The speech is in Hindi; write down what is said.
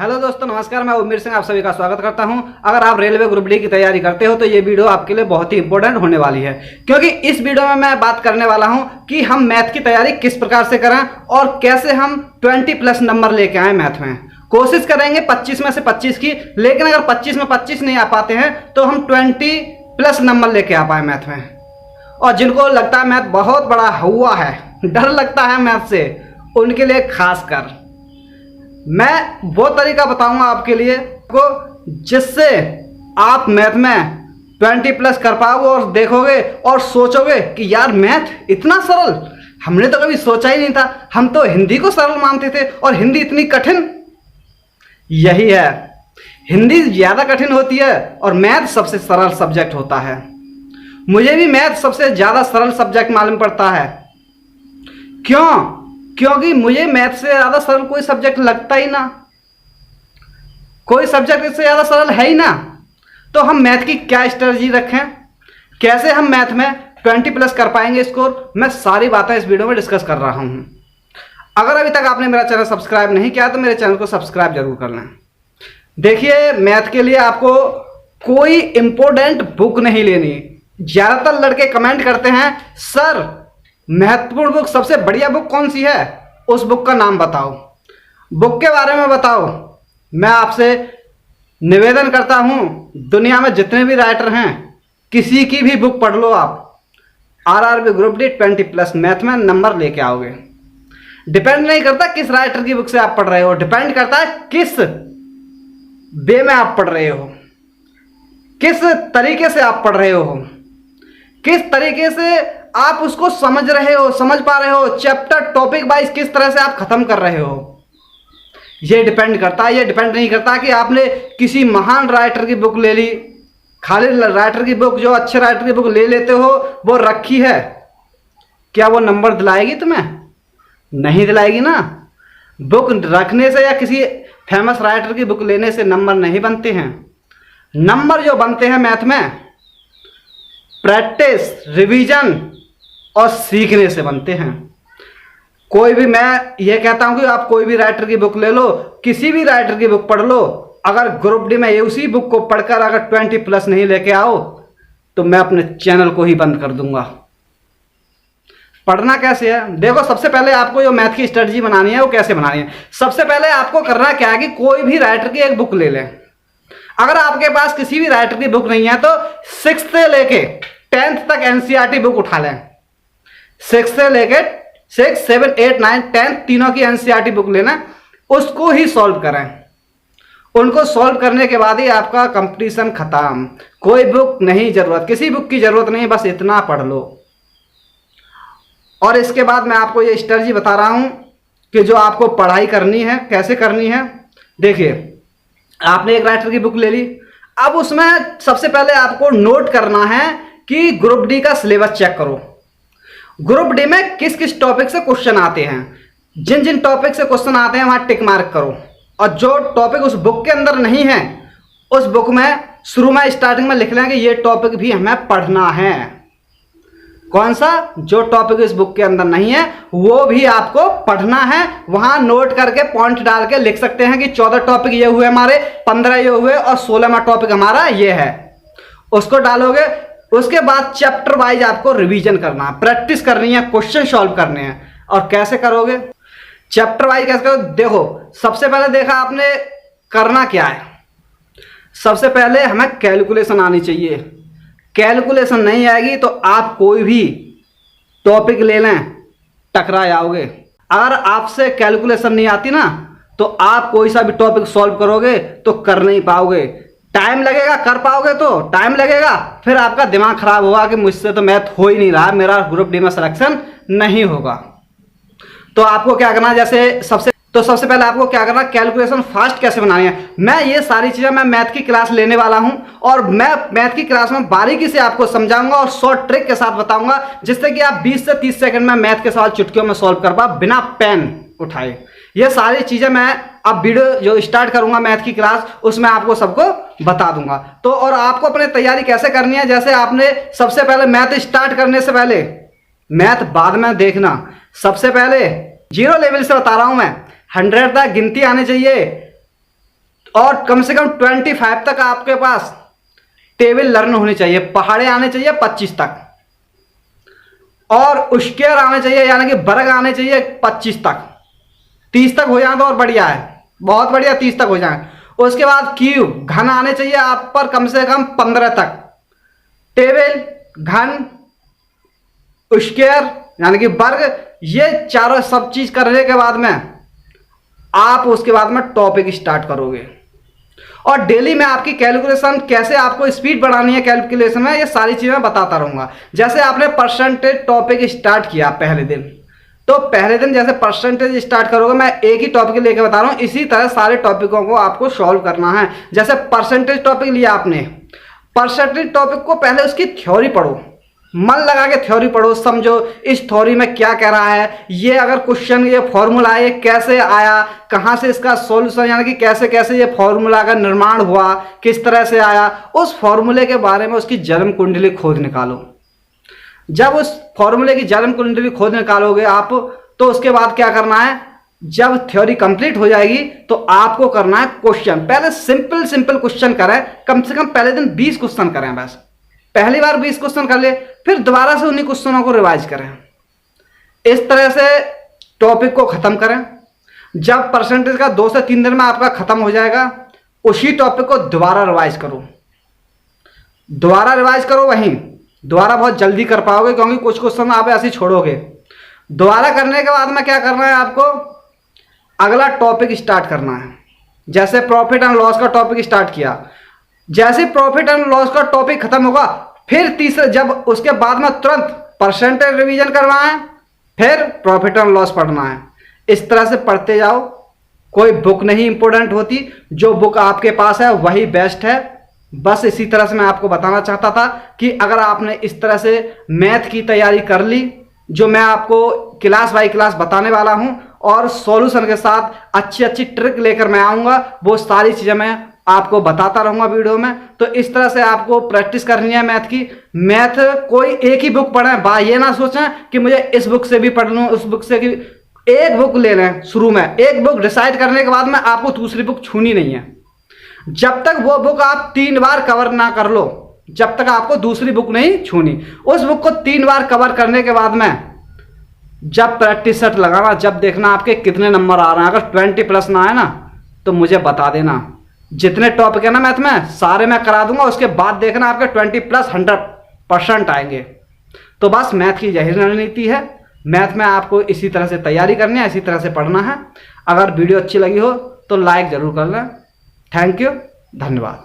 हेलो दोस्तों, नमस्कार। मैं उमेर सिंह आप सभी का स्वागत करता हूं। अगर आप रेलवे ग्रुप डी की तैयारी करते हो तो ये वीडियो आपके लिए बहुत ही इंपॉर्टेंट होने वाली है, क्योंकि इस वीडियो में मैं बात करने वाला हूं कि हम मैथ की तैयारी किस प्रकार से करें और कैसे हम 20+ नंबर लेके आए मैथ में। कोशिश करेंगे 25 में से 25 की, लेकिन अगर 25 में 25 नहीं आ पाते हैं तो हम 20+ नंबर लेके आ पाए मैथ में। और जिनको लगता है मैथ बहुत बड़ा हुआ है, डर लगता है मैथ से, उनके लिए खास कर मैं वो तरीका बताऊंगा आपके लिए को जिससे आप मैथ में 20+ कर पाओगे और देखोगे और सोचोगे कि यार मैथ इतना सरल, हमने तो कभी सोचा ही नहीं था। हम तो हिंदी को सरल मानते थे और हिंदी इतनी कठिन। यही है, हिंदी ज़्यादा कठिन होती है और मैथ सबसे सरल सब्जेक्ट होता है। मुझे भी मैथ सबसे ज़्यादा सरल सब्जेक्ट मालूम पड़ता है। क्यों? क्योंकि मुझे मैथ से ज़्यादा सरल कोई सब्जेक्ट लगता ही ना, कोई सब्जेक्ट इससे ज़्यादा सरल है ही ना। तो हम मैथ की क्या स्ट्रेटजी रखें, कैसे हम मैथ में 20+ कर पाएंगे स्कोर, मैं सारी बातें इस वीडियो में डिस्कस कर रहा हूं। अगर अभी तक आपने मेरा चैनल सब्सक्राइब नहीं किया तो मेरे चैनल को सब्सक्राइब जरूर कर लें। देखिए, मैथ के लिए आपको कोई इंपॉर्टेंट बुक नहीं लेनी। ज़्यादातर लड़के कमेंट करते हैं, सर महत्वपूर्ण बुक, सबसे बढ़िया बुक कौन सी है, उस बुक का नाम बताओ, बुक के बारे में बताओ। मैं आपसे निवेदन करता हूं, दुनिया में जितने भी राइटर हैं किसी की भी बुक पढ़ लो आप, आरआरबी ग्रुप डी 20+ मैथ में नंबर लेके आओगे। डिपेंड नहीं करता किस राइटर की बुक से आप पढ़ रहे हो, डिपेंड करता है किस वे में आप पढ़ रहे हो, किस तरीके से आप पढ़ रहे हो, किस तरीके से आप उसको समझ रहे हो, समझ पा रहे हो, चैप्टर टॉपिक वाइज किस तरह से आप खत्म कर रहे हो, ये डिपेंड करता है। ये डिपेंड नहीं करता कि आपने किसी महान राइटर की बुक ले ली। खाली राइटर की बुक, जो अच्छे राइटर की बुक ले लेते हो, वो रखी है, क्या वो नंबर दिलाएगी तुम्हें? नहीं दिलाएगी ना। बुक रखने से या किसी फेमस राइटर की बुक लेने से नंबर नहीं बनते हैं। नंबर जो बनते हैं मैथ में प्रैक्टिस, रिवीजन और सीखने से बनते हैं। कोई भी, मैं ये कहता हूं कि आप कोई भी राइटर की बुक ले लो, किसी भी राइटर की बुक पढ़ लो, अगर ग्रुप डी में उसी बुक को पढ़कर अगर 20+ नहीं लेके आओ तो मैं अपने चैनल को ही बंद कर दूंगा। पढ़ना कैसे है, देखो, सबसे पहले आपको जो मैथ की स्ट्रेटजी बनानी है वो कैसे बनानी है। सबसे पहले आपको करना क्या है कि कोई भी राइटर की एक बुक ले लें। अगर आपके पास किसी भी राइटर की बुक नहीं है तो 6th से लेके 10th तक एनसीईआरटी बुक उठा लें। 6 से लेके 6, 7, 8, 9, 10 तीनों की एनसीईआरटी बुक लेना, उसको ही सॉल्व करें। उनको सॉल्व करने के बाद ही आपका कंपटीशन खत्म। कोई बुक नहीं जरूरत, किसी बुक की जरूरत नहीं, बस इतना पढ़ लो। और इसके बाद मैं आपको ये स्ट्रेटजी बता रहा हूं कि जो आपको पढ़ाई करनी है कैसे करनी है। देखिए, आपने एक राइटर की बुक ले ली, अब उसमें सबसे पहले आपको नोट करना है कि ग्रुप डी का सिलेबस चेक करो। ग्रुप डी में किस किस टॉपिक से क्वेश्चन आते हैं, जिन जिन टॉपिक से क्वेश्चन आते हैं वहां टिक मार्क करो। और जो टॉपिक उस बुक के अंदर नहीं है, उस बुक में शुरू में स्टार्टिंग में लिख लें कि ये टॉपिक भी हमें पढ़ना है। कौन सा? जो टॉपिक इस बुक के अंदर नहीं है वो भी आपको पढ़ना है। वहां नोट करके पॉइंट डाल के लिख सकते हैं कि 14 टॉपिक ये हुए हमारे, 15 ये हुए और 16वां टॉपिक हमारा ये है। उसको डालोगे। उसके बाद चैप्टर वाइज आपको रिवीजन करना है, प्रैक्टिस करनी है, क्वेश्चन सॉल्व करने हैं। और कैसे करोगे चैप्टर वाइज, कैसे करोगे? देखो, सबसे पहले देखा आपने करना क्या है। सबसे पहले हमें कैलकुलेशन आनी चाहिए। कैलकुलेशन नहीं आएगी तो आप कोई भी टॉपिक ले लें, टकरा जाओगे। अगर आपसे कैलकुलेशन नहीं आती ना तो आप कोई सा भी टॉपिक सॉल्व करोगे तो कर नहीं पाओगे। टाइम लगेगा, कर पाओगे तो टाइम लगेगा, फिर आपका दिमाग खराब होगा कि मुझसे तो मैथ हो ही नहीं रहा, मेरा ग्रुप डी में सिलेक्शन नहीं होगा। तो आपको क्या करना है, जैसे सबसे पहले आपको क्या करना, कैलकुलेशन फास्ट कैसे बनानी है। मैं ये सारी चीज़ें मैं मैथ की क्लास लेने वाला हूं और मैं मैथ की क्लास में बारीकी से आपको समझाऊंगा और शॉर्ट ट्रिक के साथ बताऊंगा, जिससे कि आप 20 से 30 सेकंड में मैथ के सवाल चुटकियों में सॉल्व कर पाओ बिना पेन उठाए। ये सारी चीज़ें मैं अब वीडियो जो स्टार्ट करूंगा मैथ की क्लास, उसमें आपको सबको बता दूंगा। तो और आपको अपनी तैयारी कैसे करनी है, जैसे आपने सबसे पहले मैथ स्टार्ट करने से पहले, मैथ बाद में देखना, सबसे पहले 0 लेवल से बता रहा हूं मैं, 100 तक गिनती आनी चाहिए। और कम से कम 25 तक आपके पास टेबल लर्न होनी चाहिए, पहाड़े आने चाहिए 25 तक, और स्क्वायर आने चाहिए यानी कि वर्ग आने चाहिए 25 तक। 30 तक हो जाए तो और बढ़िया है, बहुत बढ़िया, 30 तक हो जाए। उसके बाद क्यूब घन आने चाहिए आप पर कम से कम 15 तक। टेबल, घन, स्क्वायर यानी कि वर्ग, ये चारों सब चीज करने के बाद में आप उसके बाद में टॉपिक स्टार्ट करोगे। और डेली मैं आपकी कैलकुलेशन, कैसे आपको स्पीड बढ़ानी है कैलकुलेशन में, ये सारी चीजें मैं बताता रहूंगा। जैसे आपने परसेंटेज टॉपिक स्टार्ट किया पहले दिन, तो पहले दिन जैसे परसेंटेज स्टार्ट करोगे, मैं एक ही टॉपिक लेके बता रहा हूं, इसी तरह सारे टॉपिकों को आपको सॉल्व करना है। जैसे परसेंटेज टॉपिक लिया आपने, परसेंटेज टॉपिक को पहले उसकी थ्योरी पढ़ो, मन लगा के थ्योरी पढ़ो, समझो इस थ्योरी में क्या कह रहा है, ये अगर क्वेश्चन, ये फॉर्मूला है, ये कैसे आया, कहाँ से इसका सॉल्यूशन यानी कि कैसे कैसे ये फॉर्मूला का निर्माण हुआ, किस तरह से आया, उस फॉर्मूले के बारे में उसकी जन्म कुंडली खोज निकालो। जब उस फॉर्मूले की जन्म कुंडली खोज निकालोगे आप, तो उसके बाद क्या करना है, जब थ्योरी कंप्लीट हो जाएगी तो आपको करना है क्वेश्चन। पहले सिंपल सिंपल क्वेश्चन करें, कम से कम पहले दिन 20 क्वेश्चन करें, बस पहली बार 20 क्वेश्चन कर ले, फिर दोबारा से उन्हीं क्वेश्चनों को रिवाइज करें। इस तरह से टॉपिक को खत्म करें। जब परसेंटेज का 2 से 3 दिन में आपका खत्म हो जाएगा, उसी टॉपिक को दोबारा रिवाइज करो, दोबारा रिवाइज करो, वहीं दोबारा बहुत जल्दी कर पाओगे, क्योंकि कुछ क्वेश्चन आप ऐसे छोड़ोगे। दोबारा करने के बाद में क्या करना है आपको, अगला टॉपिक स्टार्ट करना है। जैसे प्रॉफिट एंड लॉस का टॉपिक स्टार्ट किया, जैसे प्रॉफिट एंड लॉस का टॉपिक खत्म होगा, फिर तीसरे, जब उसके बाद में तुरंत परसेंटेज रिवीजन करना है, फिर प्रॉफिट एंड लॉस पढ़ना है। इस तरह से पढ़ते जाओ, कोई बुक नहीं इंपॉर्टेंट होती, जो बुक आपके पास है वही बेस्ट है। बस इसी तरह से मैं आपको बताना चाहता था कि अगर आपने इस तरह से मैथ की तैयारी कर ली, जो मैं आपको क्लास बाय क्लास बताने वाला हूं, और सॉल्यूशन के साथ अच्छी अच्छी ट्रिक लेकर मैं आऊंगा, वो सारी चीजें मैं आपको बताता रहूंगा वीडियो में। तो इस तरह से आपको प्रैक्टिस करनी है मैथ की। मैथ कोई एक ही बुक पढ़ें, ये ना सोचें कि मुझे इस बुक से भी पढ़ लूं, उस बुक से, एक बुक ले लें। शुरू में एक बुक डिसाइड करने के बाद में आपको दूसरी बुक छूनी नहीं है। जब तक वो बुक आप 3 बार कवर ना कर लो, जब तक आपको दूसरी बुक नहीं छूनी। उस बुक को 3 बार कवर करने के बाद में जब प्रैक्टिस सेट लगाना, जब देखना आपके कितने नंबर आ रहे हैं। अगर 20+ ना आए ना तो मुझे बता देना। जितने टॉपिक है ना मैथ में, सारे मैं करा दूंगा, उसके बाद देखना आपके 20+ 100% आएंगे। तो बस मैथ की यही रणनीति है। मैथ में आपको इसी तरह से तैयारी करनी है, इसी तरह से पढ़ना है। अगर वीडियो अच्छी लगी हो तो लाइक जरूर कर लें। थैंक यू, धन्यवाद।